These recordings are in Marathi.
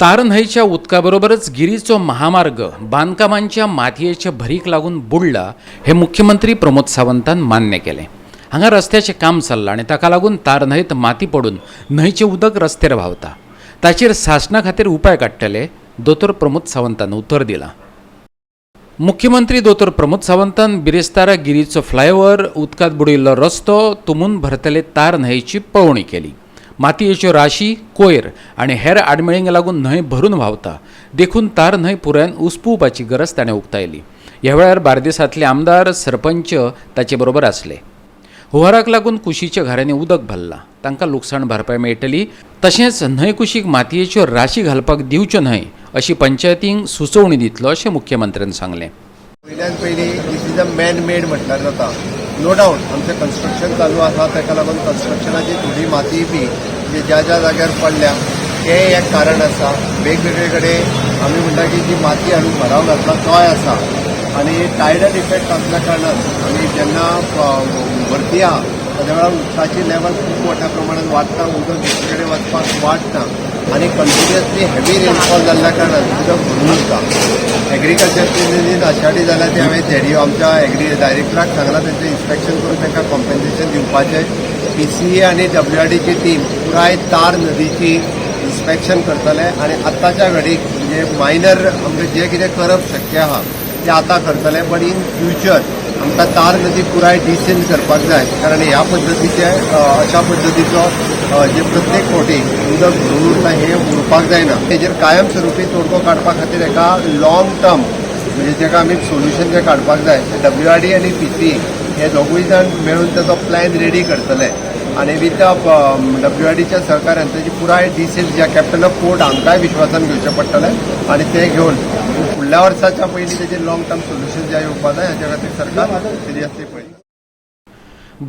तार न्हंयच्या उदकाबरोबरच गिरीचो महामार्ग बांदकामांच्या मातयेचे भरीक लागून बुडला हे मुख्यमंत्री प्रमोद सावंतान मान्य केले। हांगा रस्त्याचे काम चल्लां आनी ताका लागून तार न्हंयत माती पडून न्हंयचे उदक रस्त्यार व्हांवता। ताचेर शासना खातीर उपाय काडटले दोतोर प्रमोद सावंतान उत्तर दिलां। मुख्यमंत्री दोतोर प्रमोद सावंतान बिरेस्तारा गिरीचो फ्लायओव्हर, उदकांत बुडिल्लो रस्तो, तुमून भरतले तार न्हंयची पळोवणी केली। मातयेच्यो राशी, कोयर आनी हेर आडमेळींक लागून न्हंय भरून व्हांवता, देखून तार न्हंय पुरायन उसपूवपाची गरज ताणें उक्तायली। ह्या वेळार बार्देसांतले आमदार, सरपंच ताचे बरोबर आसले। हुंवाराक लागून कुशीच्या घरांनी उदक भरलां, तांकां लुकसाण भरपाय मेळटली। तशेंच न्हंय कुशीक मातयेच्यो राशी घालपाक दिवच्यो न्हय अशी पंचायतींक सुचोवणी दितलो अशें मुख्यमंत्र्यान सांगलें। पयल्यान पयली दीस इज अ मॅन मेड म्हटल्यार जाता। नो डावट आमचें कन्स्ट्रक्शन चालू आसा, ताका लागून कन्स्ट्रक्शनाची थोडी माती बी ज्या ज्या जाग्यार पडल्या हें एक कारण आसा। वेगवेगळे कडेन आमी म्हणटा की जी माती आमी भराव घातला तोय आसा आनी टायडल इफेक्ट आसल्या कारणान आमी जेन्ना भरती आहा त्या वेळार उदकाची लेवल खूब मोठ्या प्रमाणात वाडटा, उदक दुसरे कडेन वचपाक वाडटा आनी कंटिन्युअसली हेवी रेनफॉल जाल्ल्या कारणान उदक भरून उरता। एग्रीकल्चर सिजन आषाढी जाल्यार ते हांवें झेडीओ आमच्या डायरेक्टराक सांगलां, तेंचें इन्स्पेक्शन करून तांकां कॉम्पेन्सेशन दिवपाचें। PCA आनी WRDची टीम पुराय तार नदीची इन्स्पेक्शन करतले आनी आतांच्या घडीक म्हणजे मायनर आमकां जें कितें करप शक्य आहा ते आतां करतले, बट इन फ्युचर आमकां तार नदी पुराय डिसेल करपाक जाय, कारण ह्या पद्दतीचे अशा पद्दतीचो जे प्रत्येक फावटी उदक भरून उरता हें उरपाक जायना। हेजेर कायमस्वरुपी तोडगो काडपा खातीर एका लॉंग टर्म म्हणजे जेका आमी सोल्युशन जें काडपाक जाय ते WRD आनी PCA हे दोगूय जाण मेळून ताचो प्लॅन रेडी करतले आनी विथ WRDच्या सहकार्यान ताची पुराय डिसेल ज्या कॅप्टन ऑफ पोर्ट हांकांय विश्वासान घेवचें पडटलें आनी तें घेवन फुडल्या वर्साच्या पयलीं तेजेर लॉंग टर्म सोल्युशन जें येवपाक जाय हाच्या खातीर सरकार सिरियसली पळयता।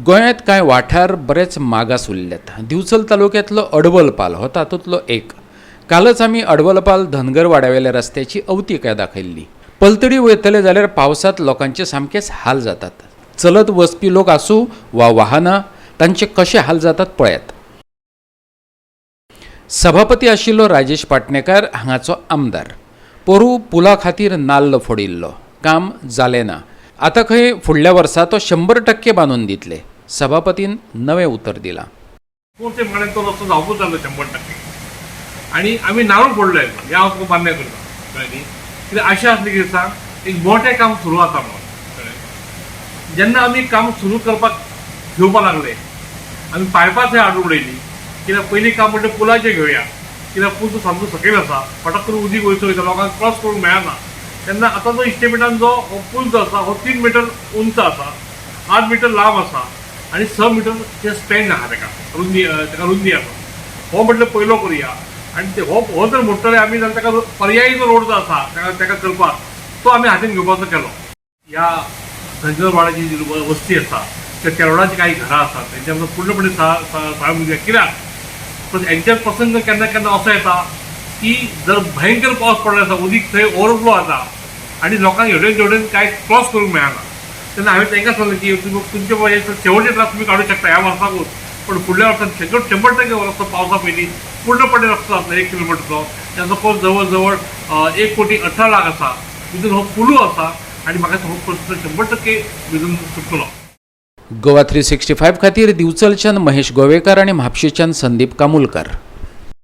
गोंयांत कांय वाठार बरेच मागास उरल्यात। दिवचल तालुक्यांतलो अडवलपाल हो तातूंतलो एक। कालच आमी अडवलपाल धनगर वाड्यावेल्या रस्त्याची अवतिकाय दाखयल्ली। पलतडी वयतले जाल्यार पावसांत लोकांचे सामकेच हाल जातात। चलत वचपी लोक आसूं वा वाहनां, तांचे कशे हाल जातात पळयात। सभापती आशिल्लो राजेश पाटणेकार हांगाचो आमदार। पोरू पुला खातीर नाल्ल फोडिल्लो, काम जालें ना। आतां खंय फुडल्या वर्सा तो 100% बांदून दितले। सभापतीन नवें उतर दिलां। ते म्हणाले तो रस्तो जावपूच जालो 100%। आणि आम्ही नारळ फोडलोय ह्या वचपाक बांदण्या करता कळ्ळें न्ही। कित्याक अशें आसलें की दिसा एक मोठें काम सुरू जाता म्हणून कळ्ळें। जेन्ना आमी काम सुरू करपाक घेवपाक लागले आमी पायपां थंय हाडून उडयली, कित्याक पयलीं काम म्हणजे पुलाचें घेवया, कित्याक पूल तो सामको सकयल आसा, फटक करून उदीक वयता वयता लोकांक क्रॉस करूंक मेळना। तेन्ना आतां जो इस्टिमेटान जो पूल जो आसा हो 3 मीटर उंच आसा, 8 मीटर लांब आसा आनी 6 मीटर ते स्पॅन आहा ताका रुंदी आसा। हो म्हटल्यार पयलो करुया आनी हो जर म्हणटले आमी जाल्यार ताका पर्यायी जो रोड जो आसा ताका करपाक तो आमी हातीन घेवपाचो केलो। ह्या धनगरवाड्याची जी वस्ती आसा त्या तेरवडाची काही घरां आसात तेंचे आमकां पूर्णपणे सहाय्य दिवया। कित्याक एक्झॅक्ट प्रसंग केन्ना केन्ना असो येता की जर भयंकर पावस पडलो आसा, उदीक थंय ओवरफ्लो जाता आनी लोकांक हेवटेन कांय क्रॉस करूंक मेळना। तेन्ना हांवें तांकां सांगलें की तुमचे शेवटचे त्रास तुम्ही काडूं शकता ह्या वर्साकूच, पण फुडल्या वर्सान 100% रस्तो पावसा पयलीं पूर्णपणे रस्तो जातलो 1 किलोमिटरचो। ताचो कोस्ट जवळ जवळ 1,18,00,000 आसा। भितून हो पुलू आसा आनी म्हाका हो प्रश्न 100% भितून सुटलो। गोवा 365 खातीर दिवचलच्यान महेश गोवेकार आनी म्हापशेच्यान संदीप कामुलकार।